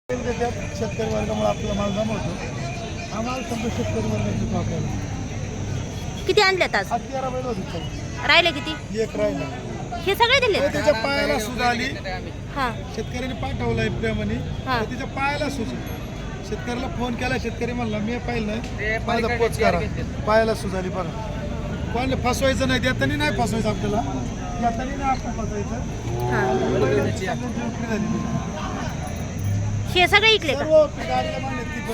शेतकरी वर्गामुळे आपला माल जमवतो. आम्हाला समजा शेतकरी वर्गाची आपल्याला किती आणल्यात आज? 13 बैल होते. राहिले किती? एक राहिला. हे सगळे दिले? त्याच्या पायाला सूज आली. हां शेतकऱ्याने पाठवलाय प्रेमाने. हां. तिच्या पायाला सूज. शेतकऱ्याला फोन केला. शेतकरी म्हणला मी पाहिलं माझा पोच करा. पायाला सूज आली बघा. कोणाला फसवायचं नाही. देताना नाही फसवायचं आपल्याला. देताना नाही आपण फसवायचं. हां. हे सगळे इकले का?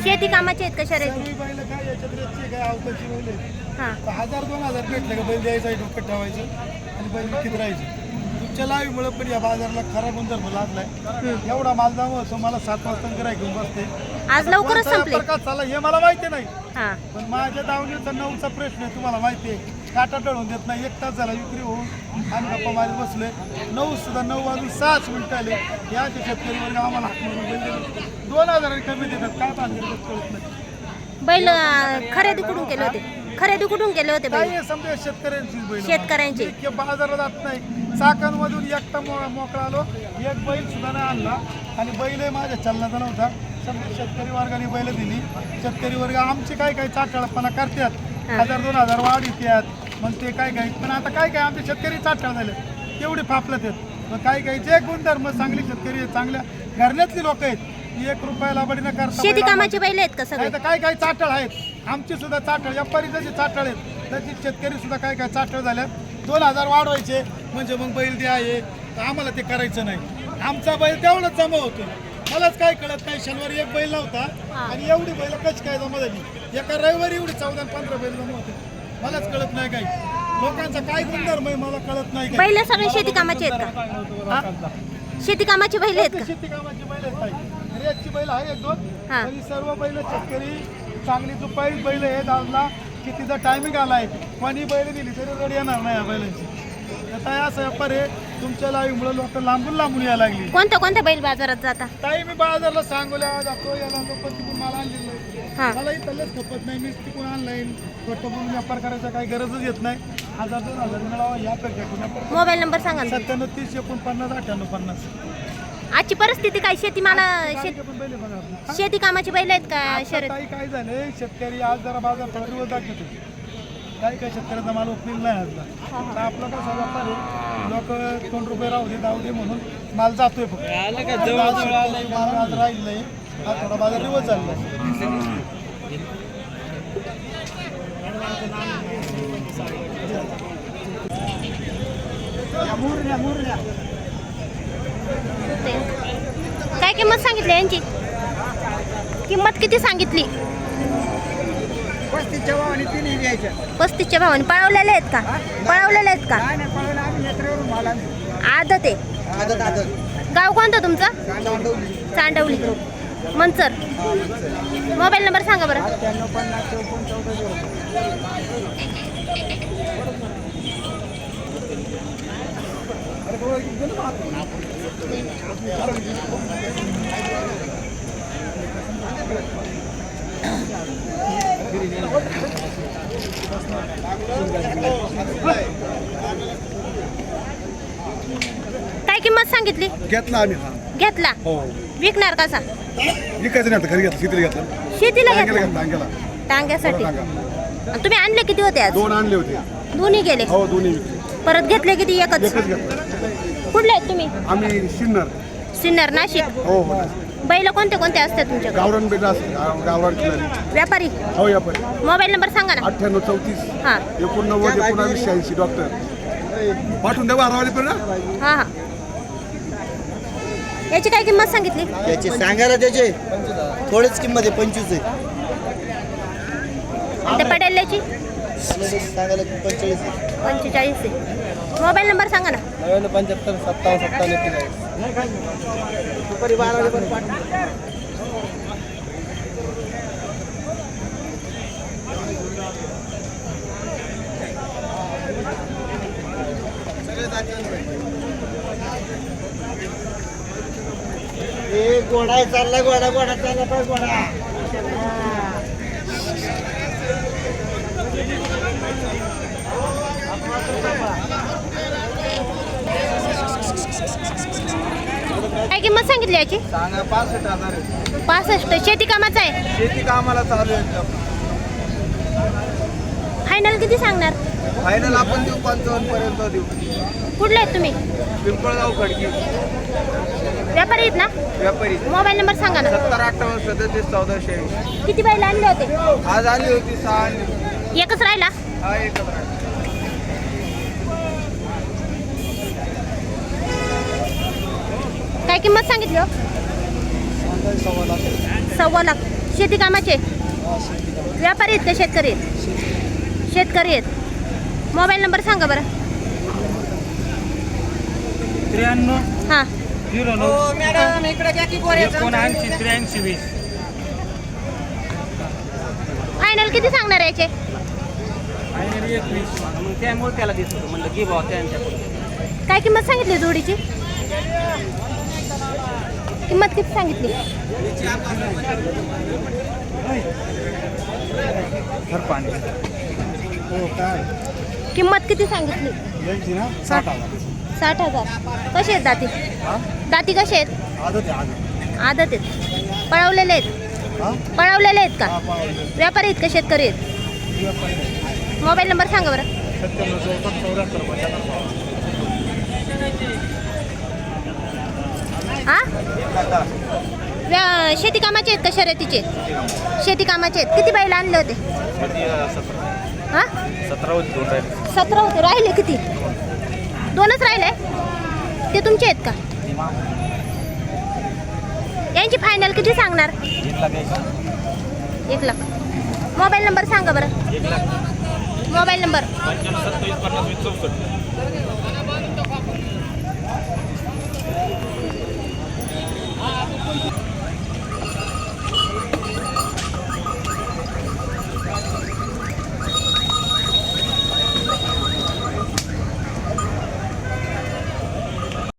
शेती कामाचे आहेत का शर्यती? बैल काय याच्यात रेटची काय अवकाची बैल आहेत. हां 1000-2000 भेटले का बैल द्यायचा डोक्यात ठेवायचं आणि बैल विकत राहायचं. तुमच्या लाईमुळे पण या बाजाराला खरा गुणधर्म लागलाय. एवढा माल जमवतो मला 7 वाजता गिऱ्हाईक घेऊन बसते. आज लवकरच संपले. चालला हे मला माहिती नाही. हां पण माझ्या दावणीचा 9चा प्रश्न आहे तुम्हाला माहिती आहे. काटा टळून देत नाही. 1 तास झाला विक्री होऊन आणि गप्पा मारीत बसले. 9 वाजून 6 मिनिटं आले. या शेतकरी वर्ग आम्हाला हात मारून बैल दिले. 2000 कमी देतात. काय बांधले कळत नाही. बैल खरेदी कुठून केले होते? खरेदी कुठून केले होते बैल? काय समजा शेतकऱ्यांची बैल. शेतकऱ्यांचे. बाजारात जात नाही. चाकणमधून एकटा मोकळा आलो. एक बैल सुद्धा नाही आणला आणि बैलही माझ्या चलनाचा नव्हता. समजा शेतकरी वर्गाने बैल दिली. शेतकरी वर्ग आमचे काय काय चाटाळपणा करतात. 1000-2000 वाढ येतात. मग ते काय काय पण आता काय काय आमचे शेतकरी चाटाळ झाले. तेवढे फापलत आहेत. मग काय काय जे गुणधर्म चांगले शेतकरी आहेत. चांगल्या घरण्यातली लोक आहेत. 1 रुपया बडी न करता शेती कामाचे बैल आहेत का सगळे? काय काय चाटाळ आहेत. आमची सुद्धा चाटाळ व्यापारी जसे चाटाळ आहेत तशी शेतकरी सुद्धा काय काय चाटाळ झाल्यात. 2000 वाढवायचे म्हणजे मग बैल द्या आहे तर आम्हाला ते करायचं नाही. आमचा बैल तेवढंच जमा होतो. मलाच काय कळत नाही. शनिवारी एक बैल नव्हता आणि एवढी बैल कशी काय जमा झाली. एका रविवारी एवढी 14-15 बैल जमा होते. मलाच कळत नाही काही. लोकांचा काय गुणधर्म आहे मला कळत नाही. बैल सगळे शेती कामाचे आहेत का? शेती कामाचे बैल आहेत का? शेती कामाची बैल आहेत. रेतची बैल आहे 1-2. आणि सर्व बैल शेतकरी चांगली दुपाई बैल आहेत. आजला कितीचा टायमिंग आलाय. कोणी बैल दिली तरी रडी येणार नाही या बैलांची. काय असं व्यापार आहे तुमच्या लाईमुळे लोक लांबून यायला लागली. कोणत्या बैल बाजारात जाता? ताई मी बाजारला सांगोल्या जातो. याला लोक तिकडून मला आणलेलं आहे. मला इथलंच खपत नाही. मी तिकडून ऑनलाईन बघून व्यापार करायचा काही गरजच येत नाही. 1000-2000 मिळावा या पेक्षा. मोबाईल नंबर सांगा. 97 30 49 98 50. आजची परिस्थिती काय? शेती कामाची बैल आहेत का शर्यत? काय झालंय शेतकरी आज जरा बाजार थोडा दिवस दाखवतो. काय शेतकऱ्याचा माल ओपनिंग नाही आजला. तर आपला कसा व्यापार आहे लोक 2 रुपये राहू दे जाऊ दे म्हणून माल जातोय फक्त. आज राहील नाही. आज थोडा बाजार दिवस चाललाय. काय किंमत सांगितली यांची? किंमत किती सांगितली? 35च्या भावाने 3 द्यायच्या. 35च्या भावाने. पळवलेले आहेत का? पळवलेले आहेत का? आदत आहे. गाव कोणतं तुमचं? चांडवली मंचर. मोबाईल नंबर सांगा बरं. काय किंमत सांगितली? घेतला आम्ही. घेतला. विकणार कसा? विकायचं नाही. घरी घेतला. शेतीला घेतला. शेतीला घेतला. टांग्यासाठी. तुम्ही आणले किती होते आज? 2 आणले होते. दोन्ही गेले? हो दोन्ही. परत घेतले किती? एकच. कुठले आहेत तुम्ही? आम्ही सिन्नर नाशिक. हो. बैल कोणते असतात तुमच्याकडे? गावरान बैल असते. गावरान व्यापारी. हो व्यापारी. मोबाईल नंबर सांगा ना. 98 34 हां 89 19 86. डॉक्टर पाठवून द्या 12 वाजेपर्यंत. हां हां. याची काय किंमत सांगितली? याची सांगायला त्याचे थोडीच किंमत आहे. 25 आहे. ते पडेलची सांगायला 45 आहे. 45 आहे. मोबाईल नंबर सांगा ना. 75 57 57 दुपारी 12 वाजेपर्यंत पाठवा. घोडा चालला. घोडा चालला पाहिजे. घोडा काय किंमत सांगितली याची? सांगा 65,000. 65. शेती कामाचं आहे. शेती कामाला चालू आहे. फायनल किती सांगणार? फायनल आपण देऊ 55 पर्यंत देऊ. कुठले आहेत तुम्ही? पिंपळगाव खडकी. व्यापारी आहेत ना? व्यापारी. मोबाईल नंबर सांगा ना. 7058 किती बैल आणले होते? आज आली होती 6 आणली. एकच राहिला. हा एकत्र. काय किंमत सांगितली हो? 1.25 लाख. शेती कामाचे व्यापारी आहेत का शेतकरी आहेत? शेतकरी आहेत. मोबाईल नंबर सांगा बरं. 93 हां 09 79 83 20. फायनल किती सांगणार आहे याचे? फायनल 21. मग त्यामुळे त्याला देत होतो म्हणलं की भाव त्यांच्या. काय किंमत सांगितली जोडीची? किंमत किती सांगितली? किंमत किती सांगितली? 60,000. कसे आहेत दाती? दाती कसे आहेत? आदत आहेत. पळवलेले आहेत? पळवलेले आहेत का? व्यापारी आहेत का शेतकरी आहेत? मोबाईल नंबर सांगा बरं. हा शेती कामाचे आहेत का शर्यतीचे? शेती कामाचे आहेत. किती बैल आणले होते? हा 17 होते. राहिले किती? 2च राहिले. ते तुमचे आहेत का? यांची फायनल किती सांगणार? 1 लाख. मोबाईल नंबर सांगा बरं. Mobile number 95 27 64.